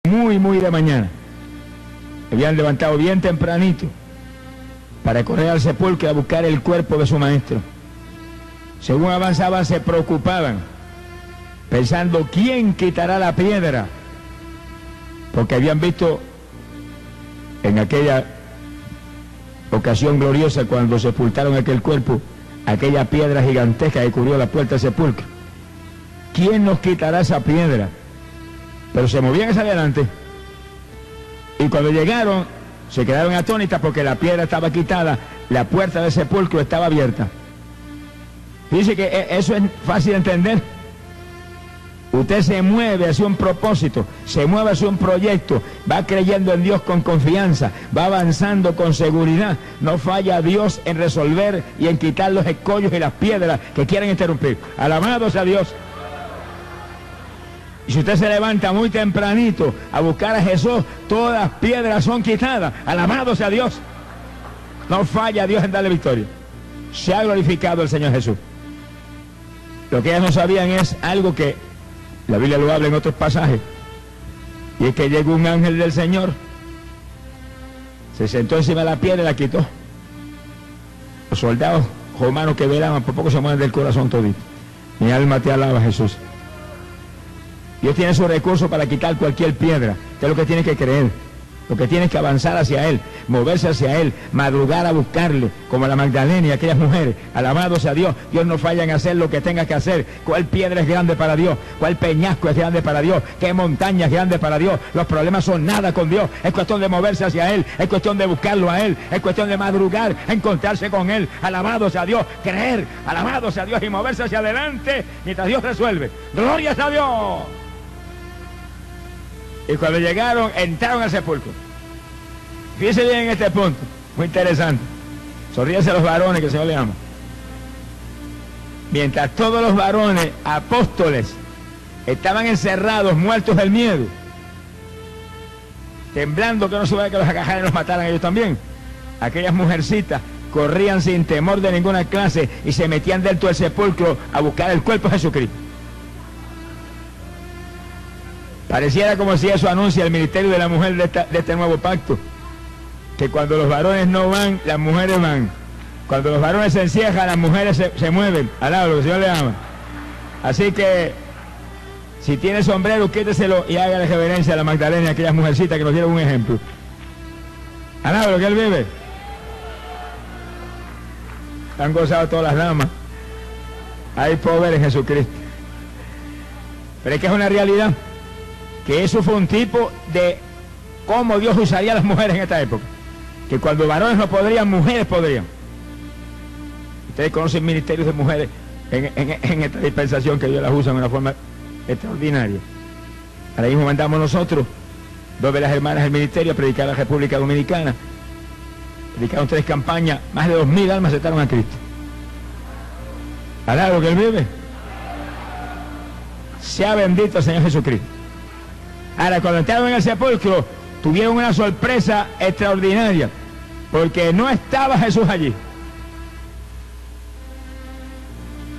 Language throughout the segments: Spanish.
muy de mañana. Habían levantado bien tempranito para correr al sepulcro a buscar el cuerpo de su maestro. Según avanzaban, se preocupaban, pensando quién quitará la piedra, porque habían visto en aquella ocasión gloriosa cuando sepultaron aquel cuerpo, aquella piedra gigantesca que cubrió la puerta del sepulcro. ¿Quién nos quitará esa piedra? Pero se movían hacia adelante, y cuando llegaron se quedaron atónitas porque la piedra estaba quitada, la puerta del sepulcro estaba abierta. Dice que eso es fácil de entender. Usted se mueve hacia un propósito, se mueve hacia un proyecto, va creyendo en Dios con confianza, va avanzando con seguridad. No falla Dios en resolver y en quitar los escollos y las piedras que quieren interrumpir. Alabado sea Dios. Y si usted se levanta muy tempranito a buscar a Jesús, todas las piedras son quitadas. Alabado sea Dios. No falla Dios en darle victoria. Se ha glorificado el Señor Jesús. Lo que ellas no sabían es algo que la Biblia lo habla en otros pasajes, y es que llegó un ángel del Señor, se sentó encima de la piedra y la quitó. Los soldados romanos que velaban por poco se mueven del corazón todito. Mi alma te alaba, Jesús. Dios tiene su recurso para quitar cualquier piedra. Usted lo que tiene que creer, lo que tiene que avanzar hacia Él, moverse hacia Él, madrugar a buscarle, como la Magdalena y aquellas mujeres. Alabado sea Dios. Dios no falla en hacer lo que tenga que hacer. ¿Cuál piedra es grande para Dios? ¿Cuál peñasco es grande para Dios? ¿Qué montaña es grande para Dios? Los problemas son nada con Dios. Es cuestión de moverse hacia Él, es cuestión de buscarlo a Él, es cuestión de madrugar, encontrarse con Él. Alabado sea Dios. Creer, alabado sea Dios, y moverse hacia adelante mientras Dios resuelve. ¡Gloria a Dios! Y cuando llegaron, entraron al sepulcro. Fíjense bien en este punto, muy interesante. Sonríense a los varones que el Señor les ama. Mientras todos los varones apóstoles estaban encerrados, muertos del miedo, temblando que no se vaya que los agajaran y los mataran ellos también, aquellas mujercitas corrían sin temor de ninguna clase y se metían dentro del sepulcro a buscar el cuerpo de Jesucristo. Pareciera como si eso anuncia el ministerio de la mujer de este nuevo pacto, que cuando los varones no van, las mujeres van. Cuando los varones se encierran, las mujeres se mueven. Alaba lo que el Señor le ama. Así que, si tiene sombrero, quíteselo y hágale reverencia a la Magdalena y a aquellas mujercitas que nos dieron un ejemplo. Alaba lo que Él vive. Han gozado todas las damas. Hay poder en Jesucristo. Pero es que es una realidad, que eso fue un tipo de cómo Dios usaría a las mujeres en esta época. Que cuando varones no podrían, mujeres podrían. Ustedes conocen ministerios de mujeres en esta dispensación, que Dios las usa de una forma extraordinaria. Ahora mismo mandamos nosotros, 2 de las hermanas del ministerio, a predicar a la República Dominicana. Predicaron 3 campañas, más de 2000 almas aceptaron a Cristo. Alaba lo que Él vive. Sea bendito el Señor Jesucristo. Ahora, cuando entraron en el sepulcro, tuvieron una sorpresa extraordinaria, porque no estaba Jesús allí.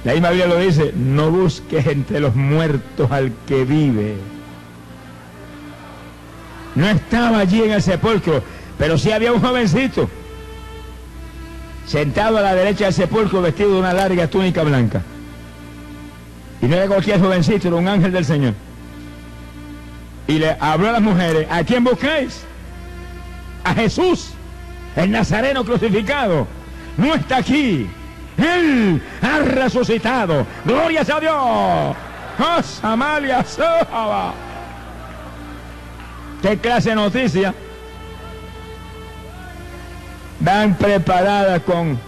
La misma Biblia lo dice: no busques entre los muertos al que vive. No estaba allí en el sepulcro, pero sí había un jovencito sentado a la derecha del sepulcro, vestido de una larga túnica blanca. Y no era cualquier jovencito, era un ángel del Señor. Y le habló a las mujeres: ¿a quién buscáis? A Jesús, el Nazareno crucificado. No está aquí. Él ha resucitado. ¡Gloria a Dios! ¡Oh, Samalia! ¿Qué clase de noticia? Van preparadas con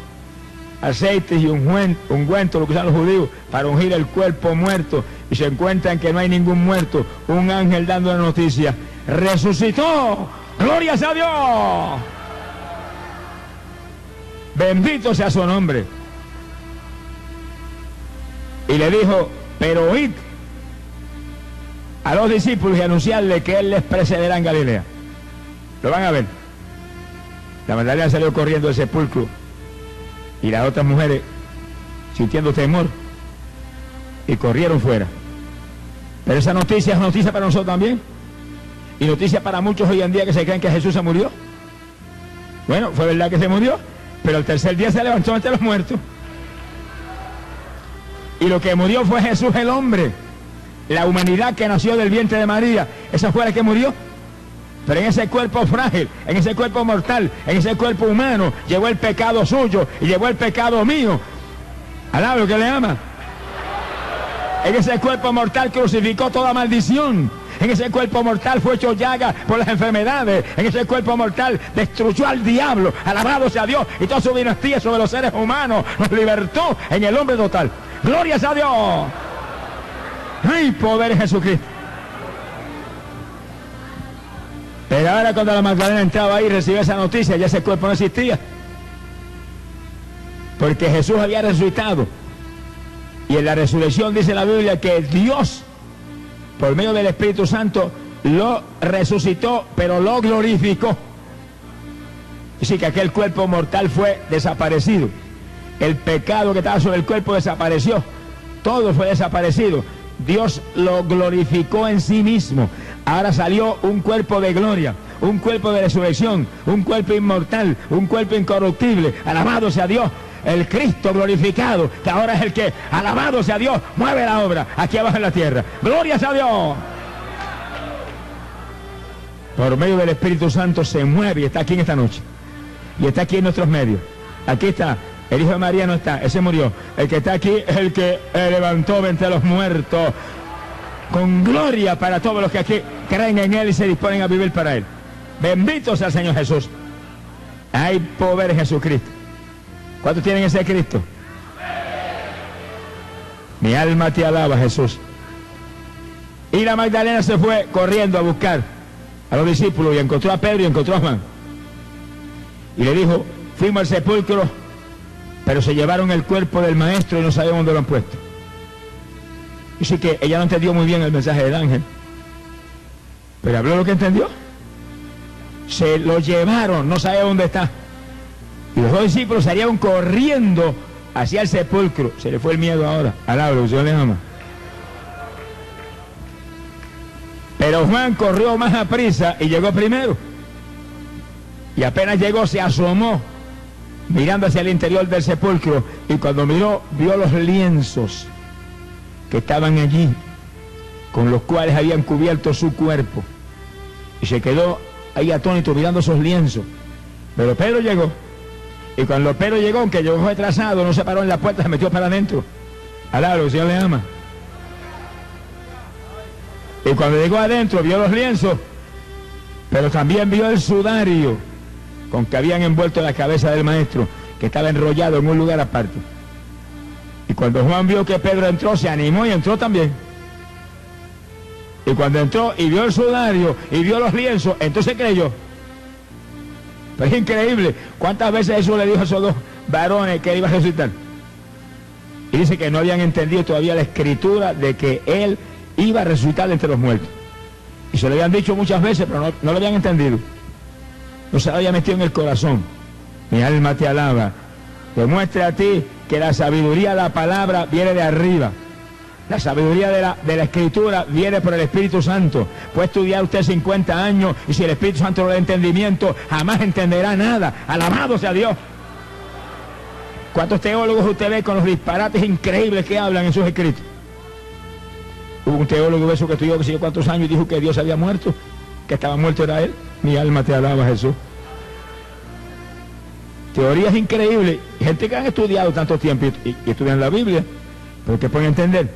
aceites y ungüento, lo que usan los judíos, para ungir el cuerpo muerto, y se encuentran que no hay ningún muerto. Un ángel dando la noticia: resucitó. ¡Gloria a Dios! Bendito sea su nombre. Y le dijo: pero oíd a los discípulos y anunciarle que Él les precederá en Galilea. Lo van a ver. La Magdalena salió corriendo del sepulcro, y las otras mujeres, sintiendo temor, y corrieron fuera. Pero esa noticia es noticia para nosotros también. Y noticia para muchos hoy en día que se creen que Jesús se murió. Bueno, fue verdad que se murió, pero el tercer día se levantó entre los muertos. Y lo que murió fue Jesús el hombre. La humanidad que nació del vientre de María, esa fue la que murió. Pero en ese cuerpo frágil, en ese cuerpo mortal, en ese cuerpo humano, llevó el pecado suyo y llevó el pecado mío. Alaba lo que le ama. En ese cuerpo mortal crucificó toda maldición. En ese cuerpo mortal fue hecho llaga por las enfermedades. En ese cuerpo mortal destruyó al diablo. Alabado sea Dios. Y toda su dinastía sobre los seres humanos nos libertó en el hombre total. ¡Glorias a Dios! ¡Ay, poder en Jesucristo! Pero ahora cuando la Magdalena entraba ahí y recibió esa noticia, ya ese cuerpo no existía. Porque Jesús había resucitado. Y en la resurrección dice la Biblia que Dios, por medio del Espíritu Santo, lo resucitó, pero lo glorificó. Así que aquel cuerpo mortal fue desaparecido. El pecado que estaba sobre el cuerpo desapareció. Todo fue desaparecido. Dios lo glorificó en sí mismo. Ahora salió un cuerpo de gloria, un cuerpo de resurrección, un cuerpo inmortal, un cuerpo incorruptible. Alabado sea Dios. El Cristo glorificado, que ahora es el que, alabado sea Dios, mueve la obra aquí abajo en la tierra. ¡Glorias a Dios! Por medio del Espíritu Santo se mueve y está aquí en esta noche. Y está aquí en nuestros medios. Aquí está. El Hijo de María no está, ese murió. El que está aquí es el que levantó entre los muertos. Con gloria para todos los que aquí creen en Él y se disponen a vivir para Él. Bendito sea el Señor Jesús. Hay poder en Jesucristo. ¿Cuántos tienen ese Cristo? Mi alma te alaba, Jesús. Y la Magdalena se fue corriendo a buscar a los discípulos y encontró a Pedro y encontró a Juan. Y le dijo, fuimos al sepulcro, pero se llevaron el cuerpo del maestro y no sabemos dónde lo han puesto. Y sí que ella no entendió muy bien el mensaje del ángel, pero habló lo que entendió. Se lo llevaron, no sabe dónde está. Y los dos discípulos salieron corriendo hacia el sepulcro. Se le fue el miedo ahora. Alabro, Dios le ama. Pero Juan corrió más a prisa y llegó primero. Y apenas llegó, se asomó, mirando hacia el interior del sepulcro. Y cuando miró, vio los lienzos que estaban allí, con los cuales habían cubierto su cuerpo. Y se quedó ahí atónito mirando esos lienzos. Pero Pedro llegó. Y cuando Pedro llegó, aunque llegó retrasado, no se paró en la puerta, se metió para adentro. Alabro, el Señor le ama. Y cuando llegó adentro, vio los lienzos, pero también vio el sudario con que habían envuelto la cabeza del maestro, que estaba enrollado en un lugar aparte. Y cuando Juan vio que Pedro entró, se animó y entró también. Y cuando entró y vio el sudario y vio los lienzos, entonces creyó. Pero es increíble cuántas veces Jesús le dijo a esos dos varones que él iba a resucitar. Y dice que no habían entendido todavía la escritura de que él iba a resucitar de entre los muertos. Y se lo habían dicho muchas veces, pero no lo habían entendido. No se lo había metido en el corazón. Mi alma te alaba. Demuestra a ti que la sabiduría de la palabra viene de arriba. La sabiduría de la Escritura viene por el Espíritu Santo. Puede estudiar usted 50 años y si el Espíritu Santo no le da entendimiento, jamás entenderá nada. Alabado sea Dios. ¿Cuántos teólogos usted ve con los disparates increíbles que hablan en sus escritos? Hubo un teólogo de eso que estudió que sé yo cuántos años y dijo que Dios había muerto, que estaba muerto era él. Mi alma te alaba, Jesús. Teorías increíbles. Gente que han estudiado tanto tiempo y estudian la Biblia, pero que pueden entender.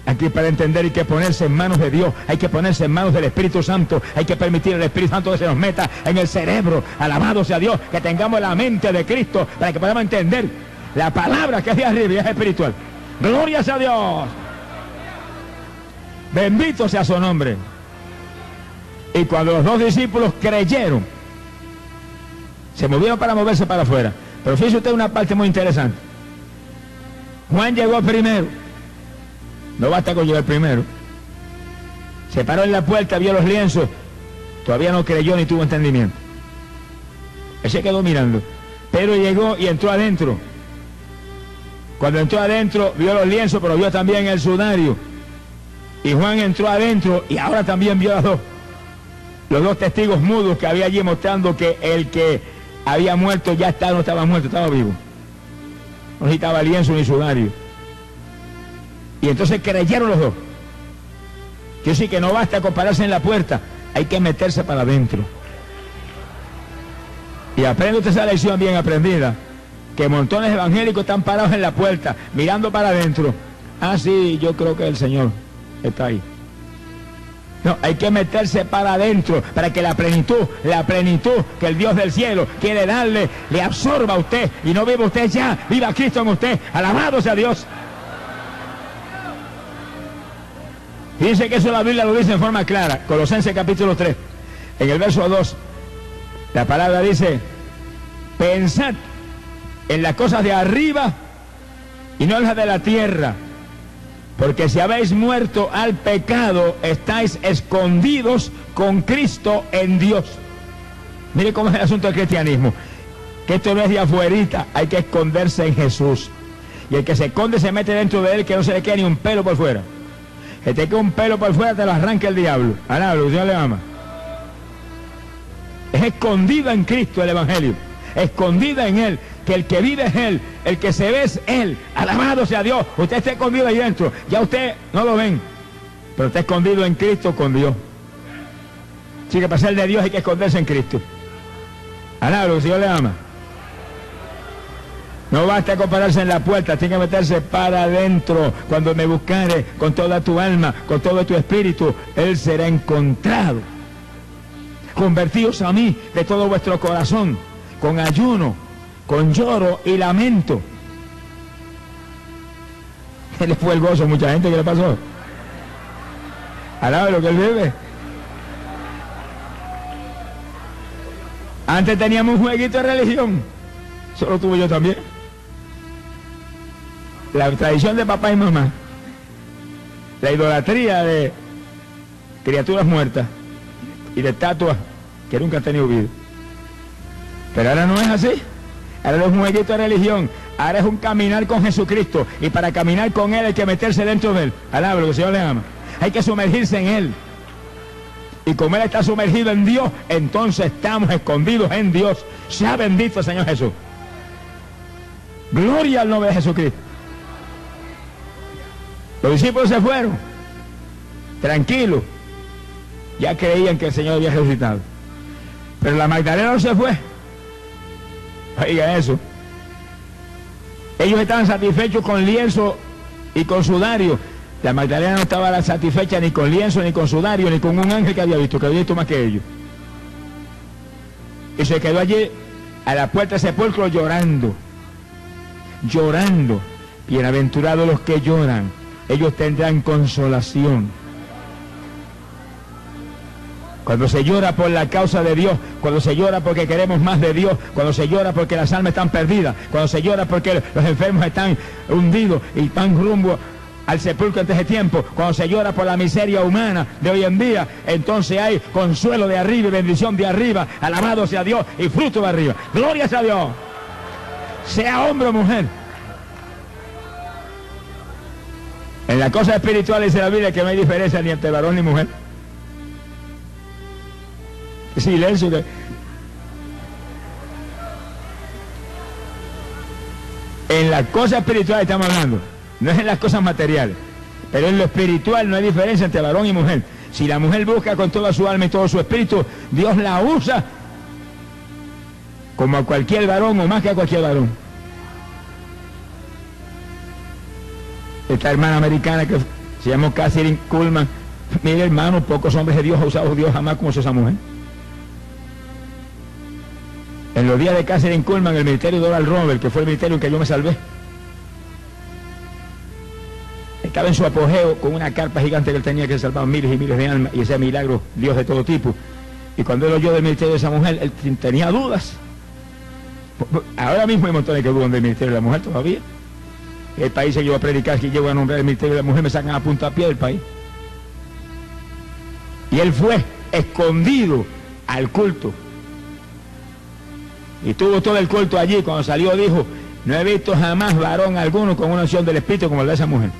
Aquí para entender hay que ponerse en manos de Dios, hay que ponerse en manos del Espíritu Santo, hay que permitir al Espíritu Santo que se nos meta en el cerebro. Alabado sea Dios, que tengamos la mente de Cristo para que podamos entender la palabra que es de arriba y es espiritual. Gloria sea Dios. Bendito sea su nombre. Y cuando los dos discípulos creyeron, se movieron para moverse para afuera. Pero fíjese usted una parte muy interesante. Juan llegó primero. No basta con llegar primero. Se paró en la puerta, vio los lienzos. Todavía no creyó ni tuvo entendimiento. Él se quedó mirando. Pedro llegó y entró adentro. Cuando entró adentro, vio los lienzos, pero vio también el sudario. Y Juan entró adentro y ahora también vio las dos. Los dos testigos mudos que había allí mostrando que el que había muerto ya no estaba muerto, estaba vivo. No necesitaba lienzo ni sudario. Y entonces creyeron los dos. Quiero decir que no basta con pararse en la puerta, hay que meterse para adentro. Y aprende usted esa lección bien aprendida, que montones de evangélicos están parados en la puerta, mirando para adentro. Ah, sí, yo creo que el Señor está ahí. No, hay que meterse para adentro, para que la plenitud que el Dios del cielo quiere darle, le absorba a usted, y no viva usted ya, viva Cristo en usted. Alabado sea Dios. Dice que eso la Biblia lo dice en forma clara, Colosenses capítulo 3, en el verso 2, la palabra dice: pensad en las cosas de arriba y no en las de la tierra, porque si habéis muerto al pecado, estáis escondidos con Cristo en Dios. Mire cómo es el asunto del cristianismo, que esto no es de afuerita, hay que esconderse en Jesús. Y el que se esconde se mete dentro de él, que no se le quede ni un pelo por fuera. Que te quede un pelo por fuera, te lo arranca el diablo. Alablo, el Señor le ama. Es escondido en Cristo el evangelio, escondida en Él, que el que vive es Él, el que se ve es Él. Alabado sea Dios. Usted está escondido ahí dentro, ya usted no lo ven, pero está escondido en Cristo con Dios. Así que para ser de Dios hay que esconderse en Cristo. Alabado, el Señor le ama. No basta con pararse en la puerta, tiene que meterse para adentro. Cuando me buscare con toda tu alma, con todo tu espíritu, Él será encontrado. Convertíos a mí de todo vuestro corazón, con ayuno, con lloro y lamento. ¿Qué le fue el gozo a mucha gente? ¿Qué le pasó? Alaba lo que Él vive. Antes teníamos un jueguito de religión, solo tuve yo también. La tradición de papá y mamá, la idolatría de criaturas muertas y de estatuas que nunca han tenido vida. Pero ahora no es así. Ahora no es un jueguito de religión, ahora es un caminar con Jesucristo, y para caminar con Él hay que meterse dentro de Él. Alaba, que el Señor le ama. Hay que sumergirse en Él, y como Él está sumergido en Dios, entonces estamos escondidos en Dios. Sea bendito el Señor Jesús. Gloria al nombre de Jesucristo. Los discípulos se fueron tranquilos, ya creían que el Señor había resucitado. Pero la Magdalena no se fue. Oiga eso. Ellos estaban satisfechos con lienzo y con sudario. La Magdalena no estaba satisfecha ni con lienzo, ni con sudario, ni con un ángel que había visto más que ellos. Y se quedó allí a la puerta del sepulcro llorando. Llorando. Bienaventurados los que lloran, ellos tendrán consolación. Cuando se llora por la causa de Dios, cuando se llora porque queremos más de Dios, cuando se llora porque las almas están perdidas, cuando se llora porque los enfermos están hundidos y van rumbo al sepulcro antes de tiempo, cuando se llora por la miseria humana de hoy en día, entonces hay consuelo de arriba y bendición de arriba. Alabado sea Dios y fruto de arriba. Gloria sea Dios. Sea hombre o mujer. En la cosa espiritual dice la Biblia que no hay diferencia ni entre varón ni mujer. Silencio. En las cosas espirituales estamos hablando, no es en las cosas materiales, pero en lo espiritual no hay diferencia entre varón y mujer. Si la mujer busca con toda su alma y todo su espíritu, Dios la usa como a cualquier varón o más que a cualquier varón. Esta hermana americana que se llamó Catherine Kuhlman, mire hermano, pocos hombres de Dios ha usado Dios jamás como esa mujer. En los días de Catherine Kuhlman, el ministerio de Oral Roberts, que fue el ministerio en que yo me salvé, estaba en su apogeo con una carpa gigante que él tenía, que salvaba miles y miles de almas, y ese milagro, Dios de todo tipo. Y cuando él oyó del ministerio de esa mujer, él tenía dudas. Ahora mismo hay montones que dudan del ministerio de la mujer todavía. El país que yo voy a predicar, que llevo a nombrar el ministerio de la mujer, me sacan a punta a pie del país. Y él fue escondido al culto. Y tuvo todo el culto allí. Cuando salió dijo: no he visto jamás varón alguno con una unción del Espíritu como el de esa mujer.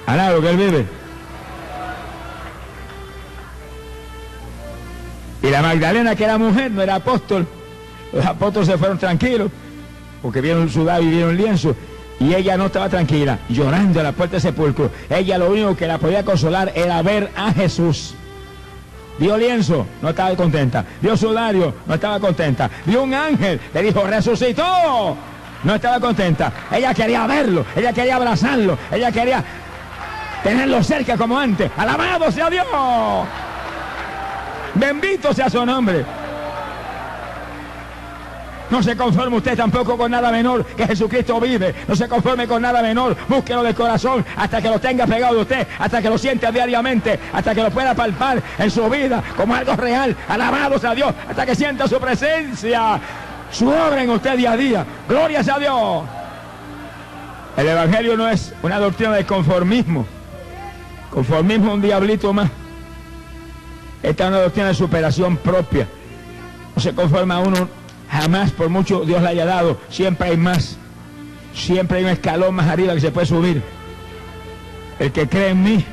Alaba lo que él vive. la Magdalena, que era mujer, no era apóstol. Los apóstoles se fueron tranquilos, porque vieron sudado y vieron lienzo. Y ella no estaba tranquila, llorando a la puerta del sepulcro. Ella lo único que la podía consolar era ver a Jesús. Vio lienzo, no estaba contenta. Vio sudario, no estaba contenta. Vio un ángel, le dijo, resucitó. No estaba contenta. Ella quería verlo, ella quería abrazarlo, ella quería tenerlo cerca como antes. ¡Alabado sea Dios! Bendito sea su nombre. No se conforme usted tampoco con nada menor, que Jesucristo vive. No se conforme con nada menor. Búsquelo de corazón hasta que lo tenga pegado de usted, hasta que lo sienta diariamente, hasta que lo pueda palpar en su vida como algo real. Alabado sea Dios, hasta que sienta su presencia, su obra en usted día a día. Gloria sea Dios. El Evangelio no es una doctrina de conformismo. Conformismo es un diablito más. Esta es una doctrina de superación propia. No se conforma uno jamás, por mucho Dios le haya dado. Siempre hay más. Siempre hay un escalón más arriba que se puede subir. El que cree en mí,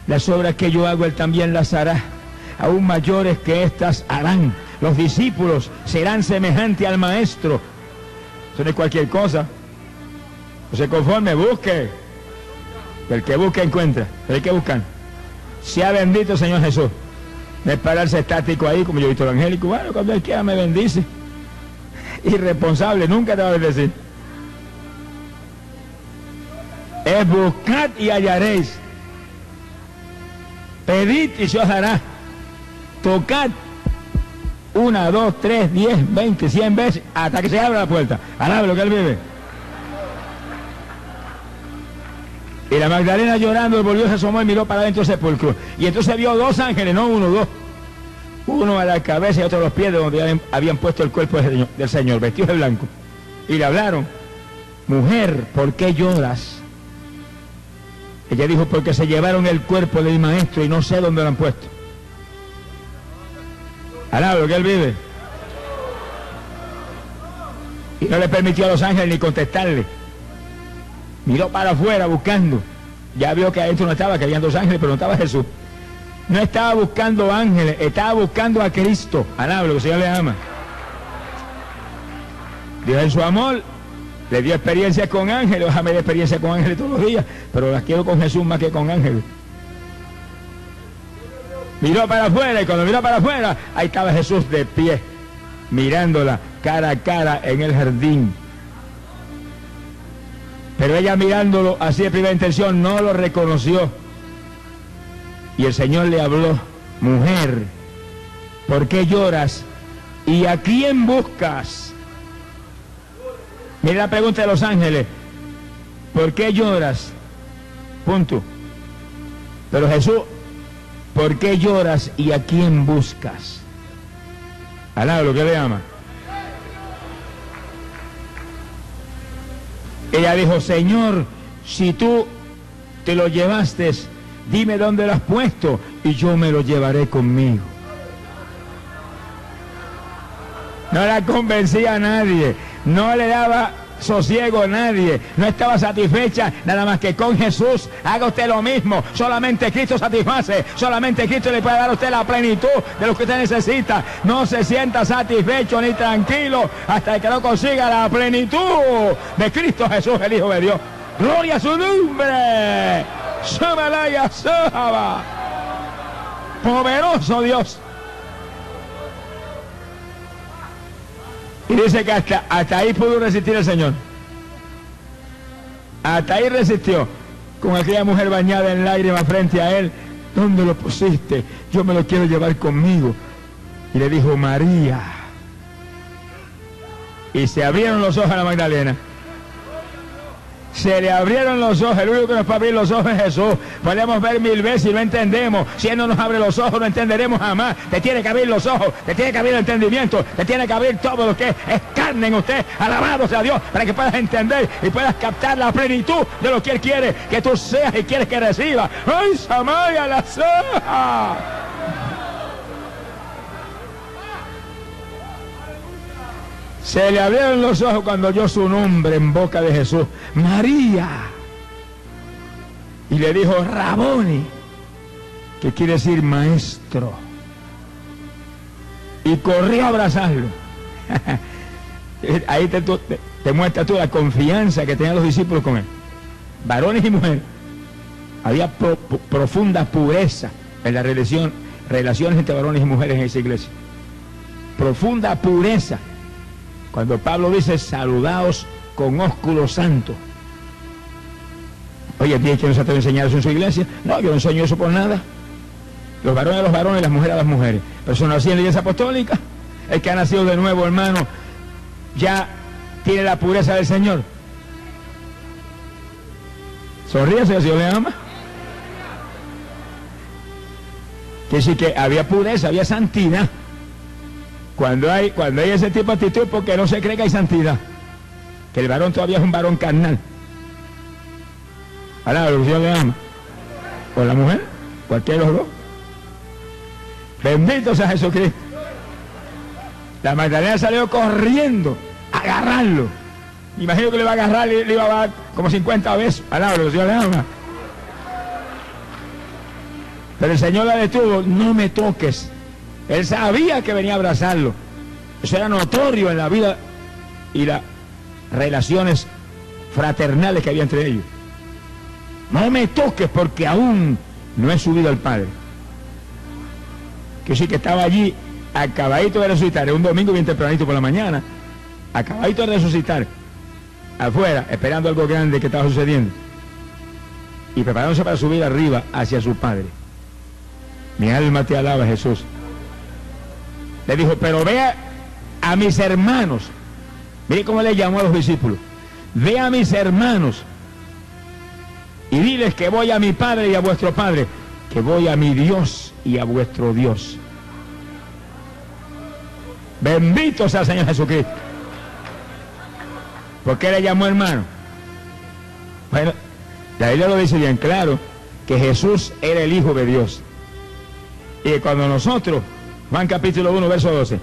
las obras que yo hago, él también las hará. Aún mayores que estas harán. Los discípulos serán semejantes al Maestro. Eso no es cualquier cosa. No se conforme, busque. El que busca encuentra. Pero hay que buscar. Sea bendito Señor Jesús. No es pararse estático ahí como yo he visto evangélico. Bueno, cuando él quiera me bendice. Irresponsable, nunca te va a bendecir. Es buscad y hallaréis. Pedid y se os dará. Tocad 1, 2, 3, 10, 20, 100 veces hasta que se abra la puerta. Alabe lo que él vive. Y la Magdalena llorando volvió, se asomó y miró para adentro del sepulcro. Y entonces vio 2 ángeles, no uno, 2. Uno a la cabeza y otro a los pies, de donde habían puesto el cuerpo del Señor, vestidos de blanco. Y le hablaron, mujer, ¿por qué lloras? Ella dijo, porque se llevaron el cuerpo de mi maestro y no sé dónde lo han puesto. Alaba lo que él vive. Y no le permitió a los ángeles ni contestarle. Miró para afuera buscando. Ya vio que adentro no estaba, que habían 2 ángeles, pero no estaba Jesús. No estaba buscando ángeles, estaba buscando a Cristo. Alaba lo que el Señor le ama. Dios en su amor le dio experiencias con ángeles. Déjame de experiencia con ángeles todos los días, pero las quiero con Jesús más que con ángeles. Miró para afuera y cuando miró para afuera, ahí estaba Jesús de pie, mirándola cara a cara en el jardín. Pero ella mirándolo así de primera intención no lo reconoció. Y el Señor le habló, mujer, ¿por qué lloras? ¿Y a quién buscas? Mira la pregunta de los ángeles, ¿por qué lloras? Punto. Pero Jesús, ¿por qué lloras y a quién buscas? Alaba lo que le ama. Ella dijo, Señor, si tú te lo llevaste, dime dónde lo has puesto y yo me lo llevaré conmigo. No la convencía a nadie, no le daba sosiego a nadie, no estaba satisfecha nada más que con Jesús. Haga usted lo mismo, solamente Cristo satisface, solamente Cristo le puede dar a usted la plenitud de lo que usted necesita. No se sienta satisfecho ni tranquilo hasta que no consiga la plenitud de Cristo Jesús, el Hijo de Dios. Gloria a su nombre. Shamalaya Sahaba. Poderoso Dios. Y dice que hasta ahí pudo resistir el Señor. Hasta ahí resistió. Con aquella mujer bañada en lágrimas frente a él. ¿Dónde lo pusiste? Yo me lo quiero llevar conmigo. Y le dijo, María. Y se abrieron los ojos a la Magdalena. Se le abrieron los ojos. El único que nos puede abrir los ojos es Jesús. Podemos ver 1000 veces y no entendemos. Si Él no nos abre los ojos, no entenderemos jamás. Te tiene que abrir los ojos, te tiene que abrir el entendimiento, te tiene que abrir todo lo que es carne en usted. Alabado sea Dios, para que puedas entender y puedas captar la plenitud de lo que Él quiere que tú seas y quieres que reciba. ¡Ay, Samaya la Saha! Se le abrieron los ojos cuando oyó su nombre en boca de Jesús, María. Y le dijo, Raboni, que quiere decir maestro. y corrió a abrazarlo. Ahí te muestra tú la confianza que tenían los discípulos con él. Varones y mujeres. Había profunda pureza en la relaciones entre varones y mujeres en esa iglesia. Profunda pureza. Cuando Pablo dice, saludaos con ósculo santo. Oye, ¿quién no se atreve a enseñar eso en su iglesia? No, yo no enseño eso por nada. Los varones a los varones y las mujeres a las mujeres. Pero eso no así en la iglesia apostólica. El que ha nacido de nuevo, hermano, ya tiene la pureza del Señor. Sonríese, el Señor le ama. Quiere decir que había pureza, había santidad. Cuando hay ese tipo de actitud, porque no se cree que hay santidad. Que el varón todavía es un varón carnal. Ahora, el Señor le ama. O la mujer, cualquiera de los dos. Bendito sea Jesucristo. La Magdalena salió corriendo a agarrarlo. Imagino que le iba a agarrar y le iba a dar como 50 besos. Alaba, el Señor le ama. Pero el Señor la detuvo. No me toques. Él sabía que venía a abrazarlo. Eso era notorio en la vida y las relaciones fraternales que había entre ellos. No me toques porque aún no he subido al Padre. Que sí, que estaba allí acabadito de resucitar, un domingo bien tempranito por la mañana, acabadito de resucitar, afuera, esperando algo grande que estaba sucediendo, y preparándose para subir arriba hacia su Padre. Mi alma te alaba, Jesús. Le dijo, pero vea a mis hermanos. Mire cómo le llamó a los discípulos. Ve a mis hermanos y diles que voy a mi Padre y a vuestro Padre, que voy a mi Dios y a vuestro Dios. Bendito sea el Señor Jesucristo. ¿Por qué le llamó hermano? Bueno, la Biblia lo dice bien claro, que Jesús era el Hijo de Dios. Y que cuando nosotros, Juan capítulo 1, verso 12,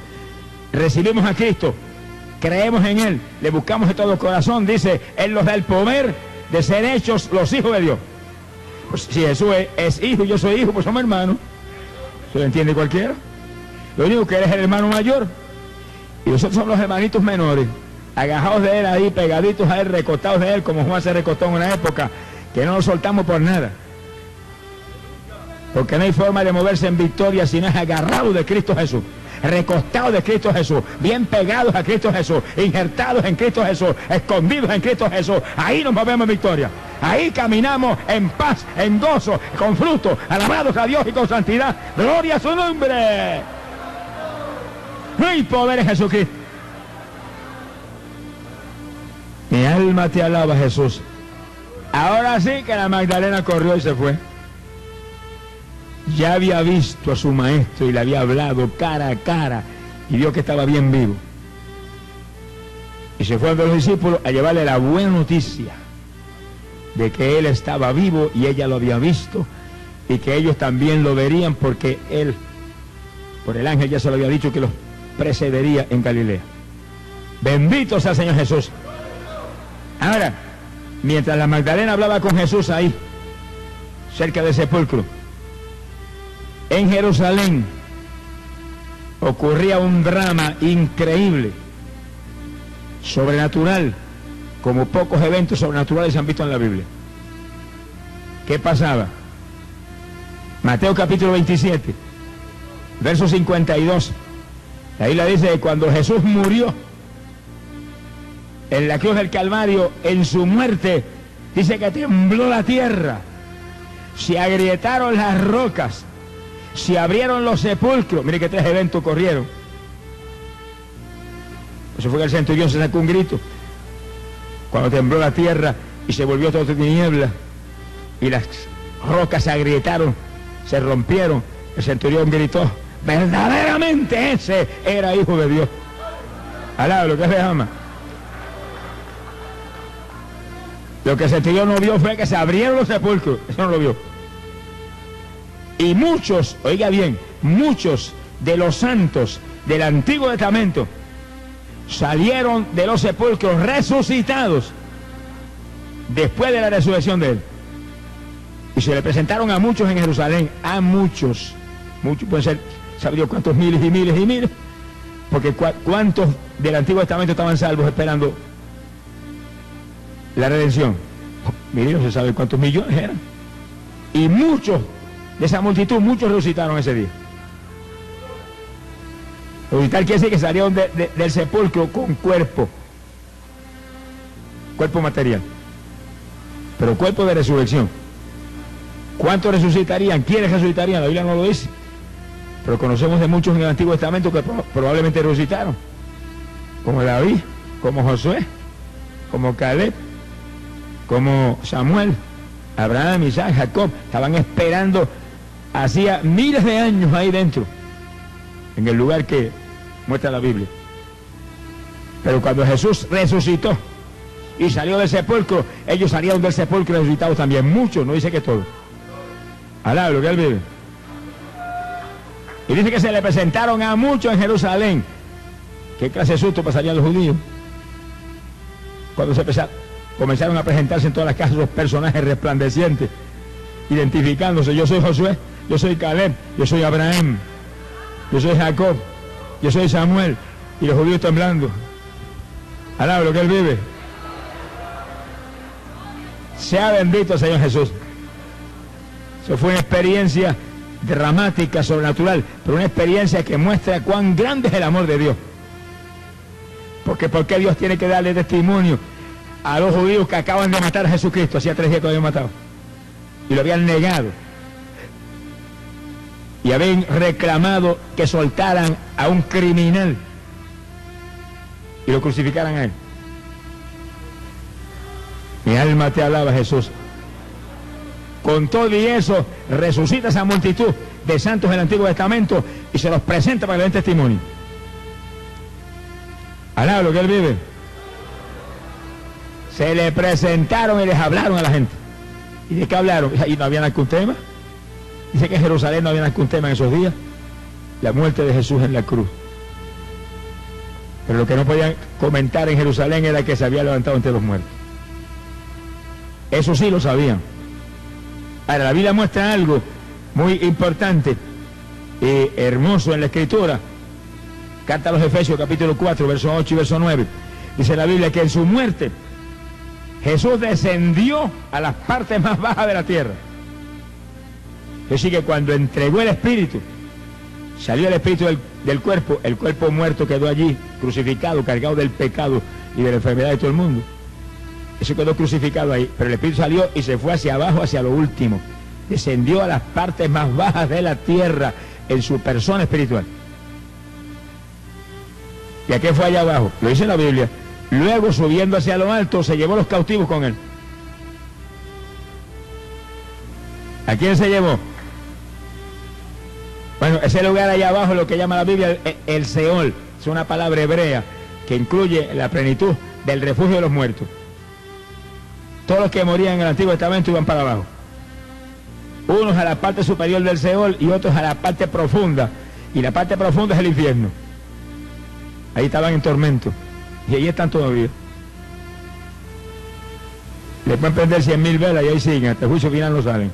recibimos a Cristo, creemos en Él, le buscamos de todo corazón, dice, Él nos da el poder de ser hechos los hijos de Dios. Pues si Jesús es hijo y yo soy hijo, pues somos hermanos. ¿Se lo entiende cualquiera? Lo único que Él es el hermano mayor y nosotros somos los hermanitos menores, agajados de Él ahí, pegaditos a Él, recostados de Él, como Juan se recostó en una época, que no nos soltamos por nada. Porque no hay forma de moverse en victoria si no es agarrado de Cristo Jesús, recostados de Cristo Jesús, bien pegados a Cristo Jesús, injertados en Cristo Jesús, escondidos en Cristo Jesús. Ahí nos movemos en victoria. Ahí caminamos en paz, en gozo, con fruto, alabados a Dios y con santidad. Gloria a su nombre. No hay poder en Jesucristo. Mi alma te alaba, Jesús. Ahora sí que la Magdalena corrió y se fue. Ya había visto a su maestro y le había hablado cara a cara y vio que estaba bien vivo. Y se fue a los discípulos a llevarle la buena noticia de que él estaba vivo y ella lo había visto y que ellos también lo verían porque él, por el ángel ya se lo había dicho que los precedería en Galilea. Bendito sea el Señor Jesús. Ahora, mientras la Magdalena hablaba con Jesús ahí, cerca del sepulcro, en Jerusalén ocurría un drama increíble, sobrenatural, como pocos eventos sobrenaturales se han visto en la Biblia. ¿Qué pasaba? Mateo capítulo 27, verso 52. La Biblia dice que cuando Jesús murió en la cruz del Calvario, en su muerte, dice que tembló la tierra, se agrietaron las rocas, se abrieron los sepulcros. Mire que 3 eventos ocurrieron. Eso fue que el centurión se sacó un grito cuando tembló la tierra y se volvió todo tiniebla y las rocas se agrietaron, se rompieron. El centurión gritó, verdaderamente ese era hijo de Dios. Alaba lo que se ama. Lo que el centurión no vio fue que se abrieron los sepulcros. Eso no lo vio. Y muchos, oiga bien, muchos de los santos del Antiguo Testamento salieron de los sepulcros resucitados después de la resurrección de él. Y se le presentaron a muchos en Jerusalén, a muchos pueden ser, ¿sabe Dios cuántos miles y miles y miles? Porque ¿cuántos del Antiguo Testamento estaban salvos esperando la redención? Mire, no se sabe cuántos millones eran. Y muchos de esa multitud, muchos resucitaron ese día. Resucitar quiere decir que salieron del sepulcro con cuerpo material, pero cuerpo de resurrección. ¿Cuántos resucitarían? ¿Quiénes resucitarían? La Biblia no lo dice, pero conocemos de muchos en el Antiguo Testamento que probablemente resucitaron, como David, como Josué, como Caleb, como Samuel, Abraham, Isaac, Jacob. Estaban esperando hacía miles de años ahí dentro, en el lugar que muestra la Biblia. Pero cuando Jesús resucitó y salió del sepulcro, ellos salieron del sepulcro resucitados también. Muchos, no dice que todos. Alá, lo que él vive. Y dice que se le presentaron a muchos en Jerusalén. ¿Qué clase de susto pasarían los judíos cuando comenzaron a presentarse en todas las casas los personajes resplandecientes, identificándose? Yo soy Josué, yo soy Caleb, yo soy Abraham, yo soy Jacob, yo soy Samuel. Y los judíos temblando. Alá, lo que él vive. Sea bendito el Señor Jesús. Eso fue una experiencia dramática, sobrenatural, pero una experiencia que muestra cuán grande es el amor de Dios. Porque ¿por qué Dios tiene que darle testimonio a los judíos que acaban de matar a Jesucristo? Hacía 3 días que lo habían matado y lo habían negado y habían reclamado que soltaran a un criminal y lo crucificaran a él. Mi alma te alaba, Jesús. Con todo y eso, resucita esa multitud de santos del Antiguo Testamento y se los presenta para que den testimonio. Alá, lo que él vive. Se le presentaron y les hablaron a la gente. ¿Y de qué hablaron? ¿Y no había algún tema? Dice que en Jerusalén no había algún tema en esos días. La muerte de Jesús en la cruz. Pero lo que no podían comentar en Jerusalén era que se había levantado entre los muertos. Eso sí lo sabían. Ahora, la Biblia muestra algo muy importante y hermoso en la Escritura. Carta a los Efesios, capítulo 4, verso 8 y verso 9. Dice la Biblia que en su muerte Jesús descendió a las partes más bajas de la tierra. Es decir, que cuando entregó el Espíritu, salió el Espíritu del cuerpo, el cuerpo muerto quedó allí, crucificado, cargado del pecado y de la enfermedad de todo el mundo. Eso quedó crucificado ahí, pero el Espíritu salió y se fue hacia abajo, hacia lo último. Descendió a las partes más bajas de la tierra en su persona espiritual. ¿Y a qué fue allá abajo? Lo dice la Biblia. Luego, subiendo hacia lo alto, se llevó los cautivos con él. ¿A quién se llevó? Bueno, ese lugar allá abajo es lo que llama la Biblia el Seol. Es una palabra hebrea que incluye la plenitud del refugio de los muertos. Todos los que morían en el Antiguo Testamento iban para abajo. Unos a la parte superior del Seol y otros a la parte profunda. Y la parte profunda es el infierno. Ahí estaban en tormento. Y ahí están todavía. Le pueden prender 100.000 velas y ahí siguen. Hasta el juicio final no salen.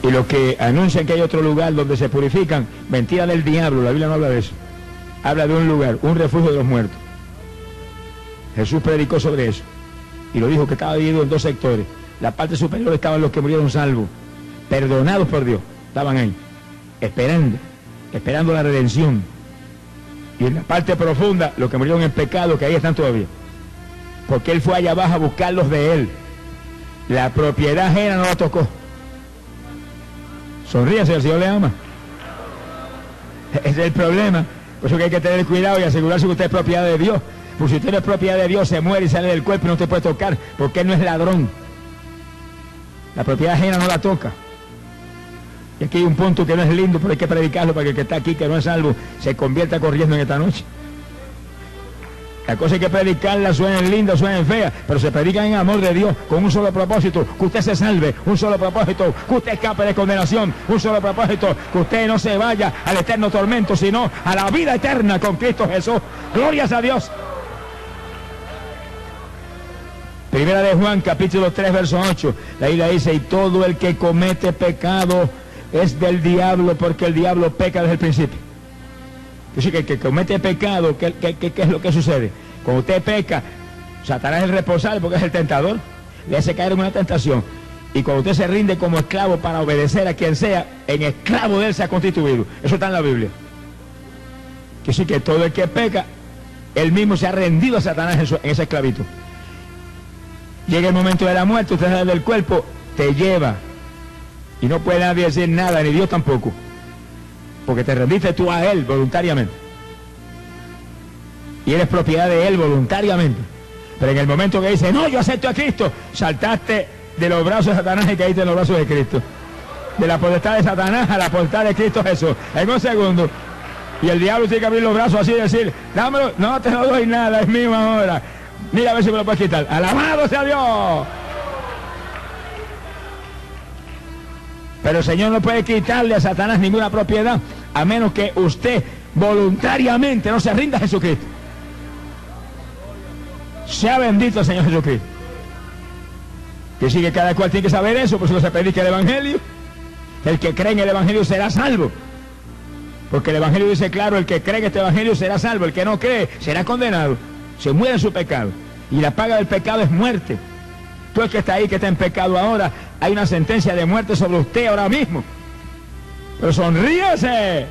Y los que anuncian que hay otro lugar donde se purifican, mentira del diablo. La Biblia no habla de eso. Habla de un lugar, un refugio de los muertos. Jesús predicó sobre eso y lo dijo que estaba dividido en 2 sectores. La parte superior estaban los que murieron salvos, perdonados por Dios, estaban ahí, esperando la redención. Y en la parte profunda, los que murieron en pecado, que ahí están todavía, porque Él fue allá abajo a buscarlos de Él. La propiedad ajena no la tocó. Sonríase, el Señor le ama. Ese es el problema. Por eso que hay que tener cuidado y asegurarse que usted es propiedad de Dios. Porque si usted no es propiedad de Dios, se muere y sale del cuerpo y no te puede tocar, porque Él no es ladrón. La propiedad ajena no la toca. Y aquí hay un punto que no es lindo, pero hay que predicarlo para que el que está aquí, que no es salvo, se convierta corriendo en esta noche. La cosa hay que predicarla, suenen lindas, suenen feas, pero se predican en amor de Dios, con un solo propósito, que usted se salve, un solo propósito, que usted escape de condenación, un solo propósito, que usted no se vaya al eterno tormento, sino a la vida eterna con Cristo Jesús. Glorias a Dios. Primera de Juan, capítulo 3, verso 8, la Biblia dice: y todo el que comete pecado es del diablo, porque el diablo peca desde el principio. Es decir, que el que comete pecado, ¿qué es lo que sucede? Cuando usted peca, Satanás es el responsable porque es el tentador, le hace caer en una tentación. Y cuando usted se rinde como esclavo para obedecer a quien sea, en esclavo de él se ha constituido. Eso está en la Biblia. Que sí, que todo el que peca, él mismo se ha rendido a Satanás en esa esclavitud. Llega el momento de la muerte, usted sale del cuerpo, te lleva. Y no puede nadie decir nada, ni Dios tampoco. Porque te rendiste tú a él voluntariamente. Y eres propiedad de él voluntariamente. Pero en el momento que dice, no, yo acepto a Cristo, saltaste de los brazos de Satanás y caíste en los brazos de Cristo. De la potestad de Satanás a la potestad de Cristo Jesús. En un segundo. Y el diablo tiene que abrir los brazos así y decir, dámelo, no te lo doy nada, es mío ahora. Mira a ver si me lo puedes quitar. ¡Alabado sea Dios! Pero el Señor no puede quitarle a Satanás ninguna propiedad, a menos que usted voluntariamente no se rinda a Jesucristo. Sea bendito el Señor Jesucristo. Que sí, que cada cual tiene que saber eso, por eso se predica el Evangelio. El que cree en el Evangelio será salvo. Porque el Evangelio dice claro, el que cree en este Evangelio será salvo, el que no cree será condenado. Se muere en su pecado. Y la paga del pecado es muerte. Tú el que está ahí, que está en pecado ahora, hay una sentencia de muerte sobre usted ahora mismo. Pero sonríese.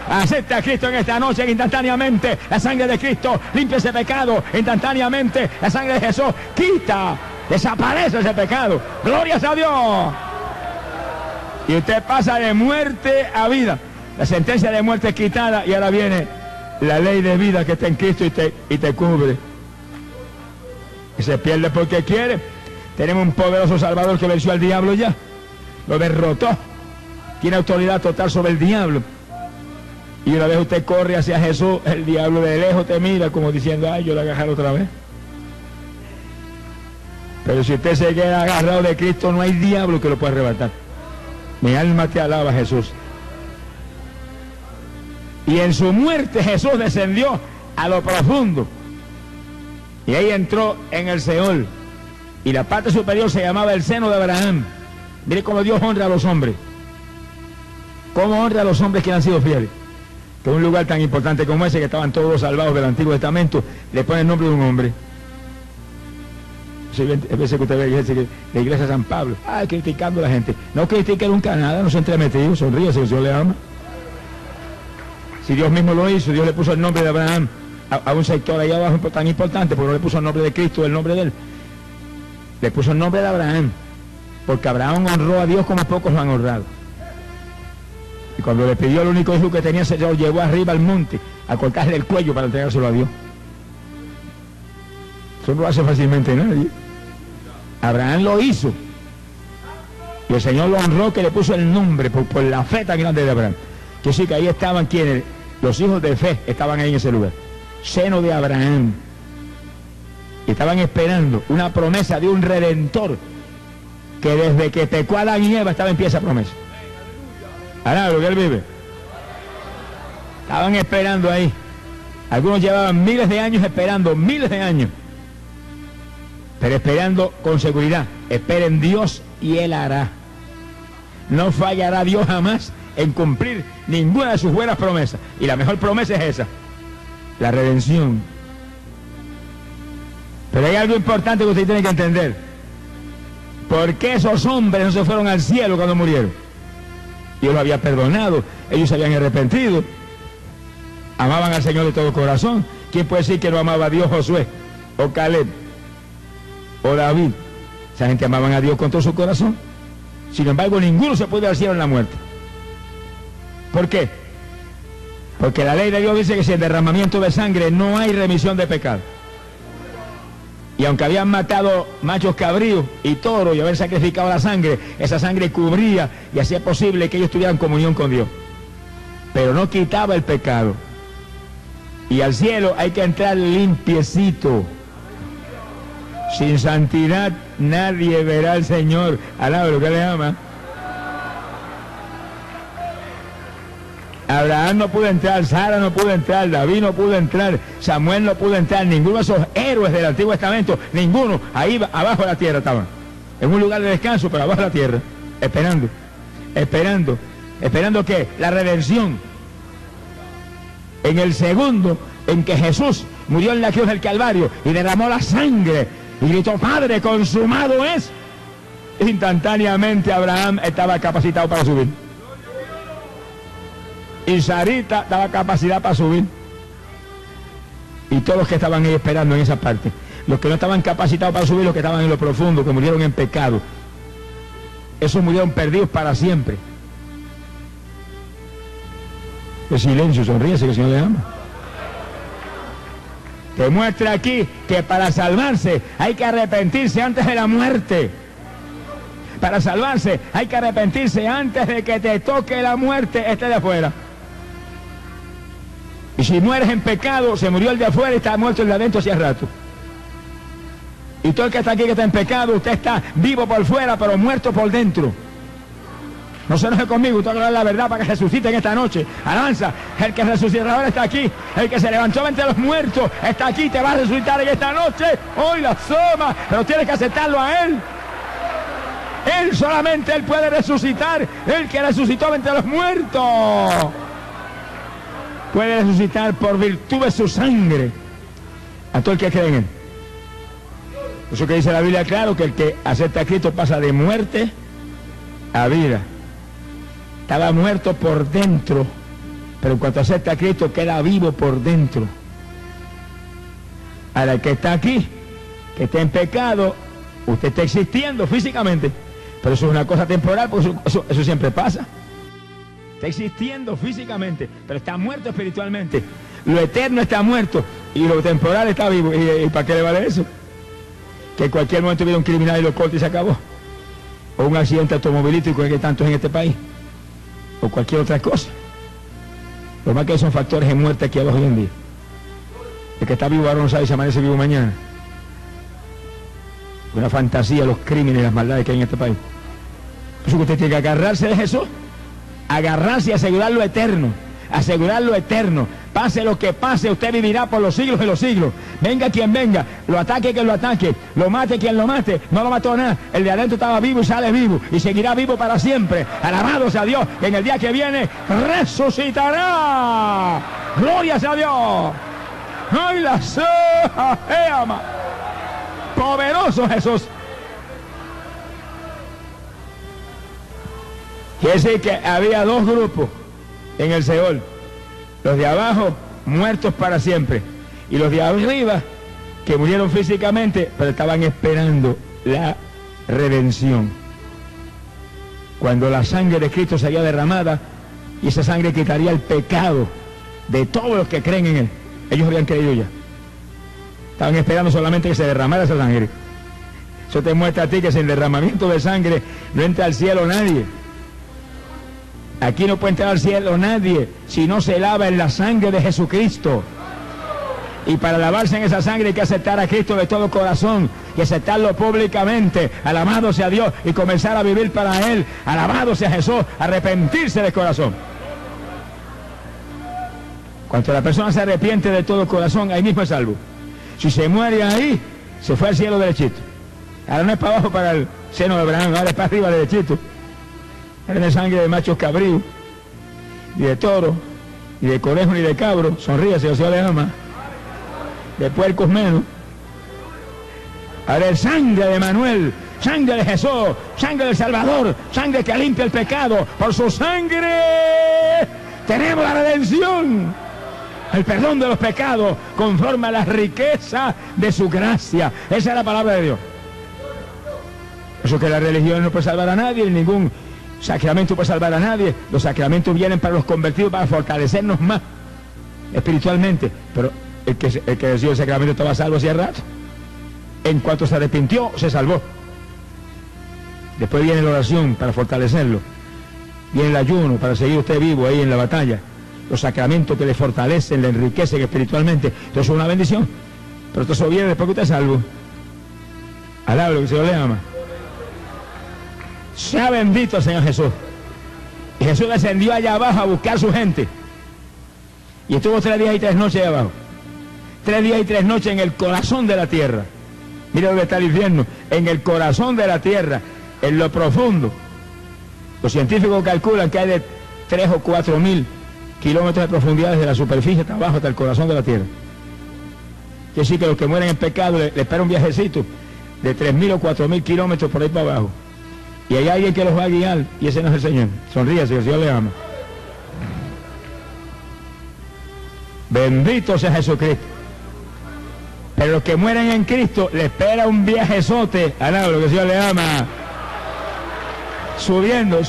Acepta a Cristo en esta noche instantáneamente. La sangre de Cristo limpia ese pecado instantáneamente. La sangre de Jesús quita, desaparece ese pecado. ¡Glorias a Dios! Y usted pasa de muerte a vida. La sentencia de muerte es quitada y ahora viene la ley de vida que está en Cristo y te cubre. Y se pierde porque quiere. Tenemos un poderoso Salvador que venció al diablo ya. Lo derrotó. Tiene autoridad total sobre el diablo. Y una vez usted corre hacia Jesús, el diablo de lejos te mira como diciendo, ay, yo la agarré otra vez. Pero si usted se queda agarrado de Cristo, no hay diablo que lo pueda arrebatar. Mi alma te alaba, Jesús. Y en su muerte Jesús descendió a lo profundo. Y ahí entró en el Seol. Y la parte superior se llamaba el seno de Abraham. Mire cómo Dios honra a los hombres. Cómo honra a los hombres que han sido fieles. Que un lugar tan importante como ese, que estaban todos salvados del Antiguo Testamento, le pone el nombre de un hombre. Sí, a veces que usted ve que la iglesia de San Pablo, criticando a la gente. No critique nunca nada, no se entremetido, sonríe si el Señor le ama. Si Dios mismo lo hizo, Dios le puso el nombre de Abraham a un sector allá abajo tan importante, porque no le puso el nombre de Cristo, el nombre de él. Le puso el nombre de Abraham, porque Abraham honró a Dios como pocos lo han honrado. Y cuando le pidió el único hijo que tenía, se lo llevó arriba al monte a cortarle el cuello para entregárselo a Dios. Eso no lo hace fácilmente nadie. Abraham lo hizo. Y el Señor lo honró, que le puso el nombre por la fe tan grande de Abraham. Que sí, que ahí estaban quienes, los hijos de fe, estaban ahí en ese lugar. Seno de Abraham. Y estaban esperando una promesa de un redentor, que desde que pecó Adán y Eva estaba en pie esa promesa. Ahora lo que él vive. Estaban esperando ahí. Algunos llevaban miles de años esperando, miles de años. Pero esperando con seguridad. Esperen Dios y Él hará. No fallará Dios jamás en cumplir ninguna de sus buenas promesas. Y la mejor promesa es esa, la redención. Pero hay algo importante que usted tiene que entender. ¿Por qué esos hombres no se fueron al cielo cuando murieron? Dios los había perdonado, ellos se habían arrepentido, amaban al Señor de todo corazón. ¿Quién puede decir que no amaba a Dios? Josué, o Caleb, o David. Esa gente amaban a Dios con todo su corazón. Sin embargo, ninguno se puede ir al cielo en la muerte. ¿Por qué? Porque la ley de Dios dice que sin derramamiento de sangre no hay remisión de pecado. Y aunque habían matado machos cabríos y toros y haber sacrificado la sangre, esa sangre cubría y hacía posible que ellos tuvieran comunión con Dios. Pero no quitaba el pecado. Y al cielo hay que entrar limpiecito. Sin santidad nadie verá al Señor. Alaba lo que le ama. Abraham no pudo entrar, Sara no pudo entrar, David no pudo entrar, Samuel no pudo entrar, ninguno de esos héroes del Antiguo Testamento, ninguno, ahí abajo de la tierra estaban, en un lugar de descanso, pero abajo de la tierra, esperando. esperando ¿qué? La redención. En el segundo en que Jesús murió en la cruz del Calvario y derramó la sangre y gritó, Padre, consumado es, instantáneamente Abraham estaba capacitado para subir. Y Sarita estaba capacidad para subir. Y todos los que estaban ahí esperando en esa parte. Los que no estaban capacitados para subir, los que estaban en lo profundo, que murieron en pecado. Esos murieron perdidos para siempre. El silencio, sonríese que el Señor le ama. Te muestra aquí que para salvarse hay que arrepentirse antes de la muerte. Para salvarse hay que arrepentirse antes de que te toque la muerte, este de afuera. Y si mueres en pecado, se murió el de afuera y está muerto el de adentro hace rato. Y todo el que está aquí que está en pecado, usted está vivo por fuera, pero muerto por dentro. No se enoje conmigo, usted habla la verdad para que resucite en esta noche. Alabanza, el que resucitador está aquí, el que se levantó entre los muertos está aquí, te va a resucitar en esta noche. Hoy la soma, pero tienes que aceptarlo a Él. Él solamente, Él puede resucitar, el que resucitó entre los muertos. Puede resucitar por virtud de su sangre a todo el que cree en Él. Eso que dice la Biblia, claro, que el que acepta a Cristo pasa de muerte a vida. Estaba muerto por dentro, pero en cuanto acepta a Cristo queda vivo por dentro. Ahora el que está aquí, que está en pecado, usted está existiendo físicamente, pero eso es una cosa temporal, porque eso siempre pasa. Está existiendo físicamente, pero está muerto espiritualmente. Lo eterno está muerto y lo temporal está vivo. ¿Y para qué le vale eso? Que en cualquier momento hubiera un criminal y lo corta y se acabó. O un accidente automovilístico, que hay tantos en este país. O cualquier otra cosa. Lo más que son factores de muerte aquí abajo hoy en día. El que está vivo ahora no sabe si amanece vivo mañana. Una fantasía, los crímenes y las maldades que hay en este país. Por eso que usted tiene que agarrarse de Jesús. Agarrarse y asegurar lo eterno. Asegurar lo eterno. Pase lo que pase, usted vivirá por los siglos de los siglos. Venga quien venga, lo ataque quien lo ataque, lo mate quien lo mate. No lo mató nada. El de adentro estaba vivo y sale vivo. Y seguirá vivo para siempre. Alabado sea Dios, que en el día que viene resucitará. Gloria sea Dios. ¡Ay, la ama! Poderoso Jesús. Quiere decir que había dos grupos en el Seol. Los de abajo, muertos para siempre. Y los de arriba, que murieron físicamente, pero estaban esperando la redención. Cuando la sangre de Cristo sería derramada, y esa sangre quitaría el pecado de todos los que creen en Él. Ellos habían creído ya. Estaban esperando solamente que se derramara esa sangre. Eso te muestra a ti que sin derramamiento de sangre no entra al cielo nadie. Aquí no puede entrar al cielo nadie si no se lava en la sangre de Jesucristo. Y para lavarse en esa sangre hay que aceptar a Cristo de todo corazón y aceptarlo públicamente. Alabado sea Dios y comenzar a vivir para Él. Alabado sea Jesús, arrepentirse de corazón. Cuando la persona se arrepiente de todo corazón, ahí mismo es salvo. Si se muere ahí, se fue al cielo derechito. Ahora no es para abajo para el seno de Abraham, ahora es para arriba derechito. Ahora no es sangre de machos cabríos, ni de toro, ni de conejo, ni de cabro. Sonríase, o sea, le ama. De puercos menos. Ahora es sangre de Manuel, sangre de Jesús, sangre del Salvador, sangre que limpia el pecado. Por su sangre tenemos la redención, el perdón de los pecados, conforme a la riqueza de su gracia. Esa es la palabra de Dios. Eso que la religión no puede salvar a nadie, ningún sacramento puede salvar a nadie. Los sacramentos vienen para los convertidos, para fortalecernos más espiritualmente. Pero el que recibió el sacramento estaba salvo hacía rato. En cuanto se arrepintió, se salvó. Después viene la oración para fortalecerlo. Viene el ayuno para seguir usted vivo ahí en la batalla. Los sacramentos que le fortalecen, le enriquecen espiritualmente. Entonces es una bendición. Pero todo eso viene después que usted es salvo. Alablo, que el Señor le ama. Sea bendito el Señor Jesús. Y Jesús descendió allá abajo a buscar a su gente. Y estuvo 3 días y 3 noches allá abajo. 3 días y 3 noches en el corazón de la tierra. Mira dónde está el infierno. En el corazón de la tierra, en lo profundo. Los científicos calculan que hay de 3 o 4 mil kilómetros de profundidad desde la superficie hasta abajo, hasta el corazón de la tierra. Quiere decir que los que mueren en pecado le espera un viajecito de 3.000 o 4.000 kilómetros por ahí para abajo. Y hay alguien que los va a guiar, y ese no es el Señor. Sonríase, el Señor le ama. Bendito sea Jesucristo. Pero los que mueren en Cristo le espera un viajezote, alaba lo que el Señor le ama. Subiendo,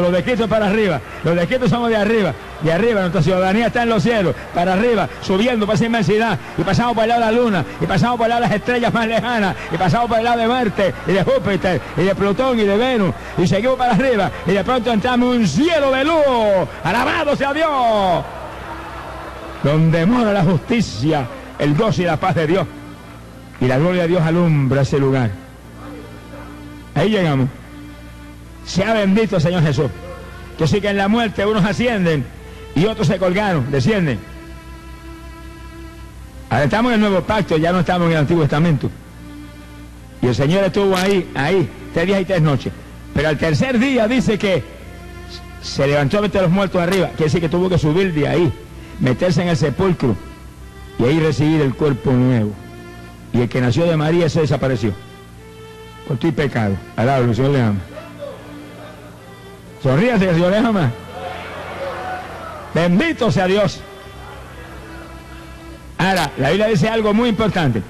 los de Cristo para arriba. Los de Cristo somos de arriba, nuestra ciudadanía está en los cielos, para arriba, subiendo para esa inmensidad, y pasamos por el lado de la luna, y pasamos por el lado de las estrellas más lejanas, y pasamos por el lado de Marte, y de Júpiter, y de Plutón, y de Venus, y seguimos para arriba, y de pronto entramos en un cielo de luz, alabado sea Dios, donde mora la justicia, el gozo y la paz de Dios, y la gloria de Dios alumbra ese lugar. Ahí llegamos. Sea bendito el Señor Jesús. Que sí que en la muerte unos ascienden y otros se colgaron, descienden. Ahora estamos en el nuevo pacto, ya no estamos en el Antiguo Testamento. Y el Señor estuvo ahí, 3 días y 3 noches. Pero al tercer día dice que se levantó a meter a los muertos arriba. Quiere decir que tuvo que subir de ahí, meterse en el sepulcro y ahí recibir el cuerpo nuevo. Y el que nació de María se desapareció. Por tu pecado. Alabado, el Señor le ama. Sonríase, que el Señor le ama. Bendito sea Dios. Ahora, la Biblia dice algo muy importante.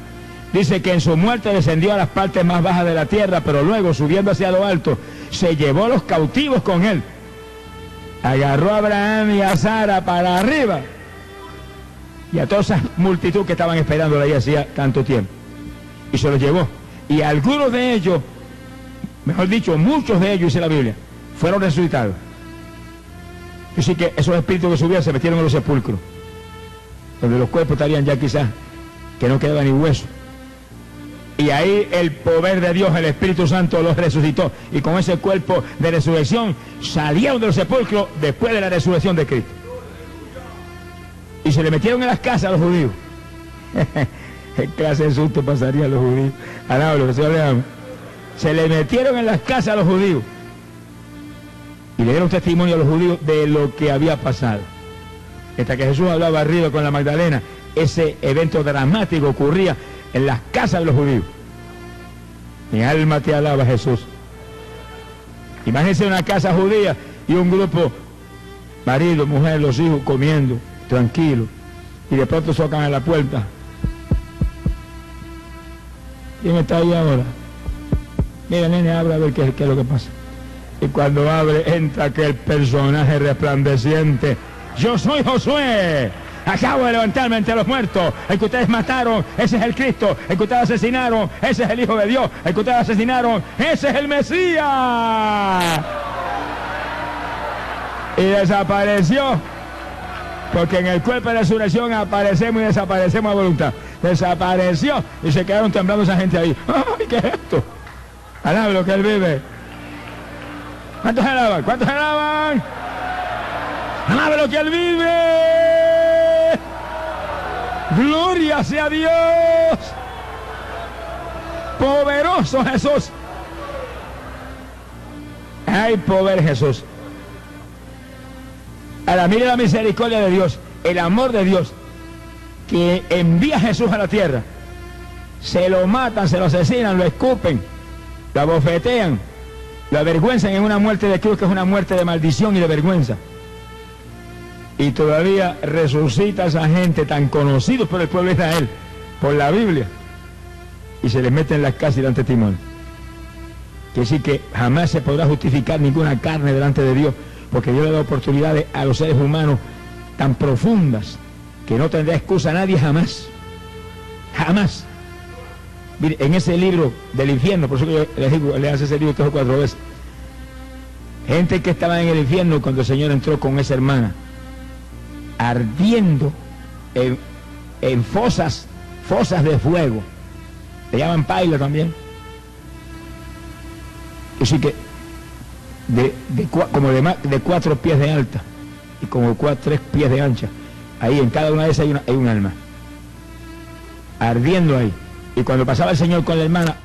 Dice que en su muerte descendió a las partes más bajas de la tierra, pero luego, subiendo hacia lo alto, se llevó los cautivos con él. Agarró a Abraham y a Sara para arriba. Y a toda esa multitud que estaban esperándola ahí hacía tanto tiempo. Y se los llevó. Y algunos de ellos, mejor dicho, muchos de ellos, dice la Biblia, fueron resucitados. Así que esos espíritus que subían se metieron en los sepulcros, donde los cuerpos estarían ya quizás, que no quedaba ni hueso. Y ahí el poder de Dios, el Espíritu Santo, los resucitó. Y con ese cuerpo de resurrección salieron de los sepulcros después de la resurrección de Cristo. Y se le metieron en las casas a los judíos. ¿Qué clase de susto pasaría a los judíos? Alaba lo que se le ama. Se le metieron en las casas a los judíos. Y le dieron testimonio a los judíos de lo que había pasado. Hasta que Jesús hablaba arriba con la Magdalena, ese evento dramático ocurría en las casas de los judíos. Mi alma te alaba, Jesús. Imagínense una casa judía y un grupo, marido, mujer, los hijos, comiendo, tranquilos. Y de pronto tocan a la puerta. ¿Quién está ahí ahora? Mira, nene, abre a ver qué es lo que pasa. Y cuando abre, entra aquel personaje resplandeciente. Yo soy Josué. Acabo de levantarme entre los muertos. El que ustedes mataron, ese es el Cristo. El que ustedes asesinaron, ese es el Hijo de Dios. El que ustedes asesinaron, ese es el Mesías. Y desapareció. Porque en el cuerpo de resurrección aparecemos y desaparecemos a voluntad. Desapareció y se quedaron temblando esa gente ahí. ¡Ay, qué es esto! Alabe lo que él vive. ¿Cuántos alaban? ¿Cuántos alaban? ¡Alabe lo que él vive! ¡Gloria sea Dios! ¡Poderoso Jesús! ¡Hay poder, Jesús! Ahora mire la misericordia de Dios, el amor de Dios, que envía a Jesús a la tierra. Se lo matan, se lo asesinan, lo escupen, lo abofetean, lo avergüenzan en una muerte de cruz que es una muerte de maldición y de vergüenza. Y todavía resucita a esa gente tan conocidos por el pueblo de Israel, por la Biblia, y se les mete en las casas y dan testimonio. Que sí que jamás se podrá justificar ninguna carne delante de Dios, porque Dios le da oportunidades a los seres humanos tan profundas que no tendrá excusa a nadie jamás. Jamás. Mire, en ese libro del infierno, por eso que yo les digo, le hace ese libro 3 o 4 veces. Gente que estaba en el infierno cuando el Señor entró con esa hermana, ardiendo en fosas de fuego. Le llaman paila también. Así que como de 4 pies de alta y como 3 pies de ancha. Ahí en cada una de esas hay un alma ardiendo ahí. Y cuando pasaba el Señor con la hermana,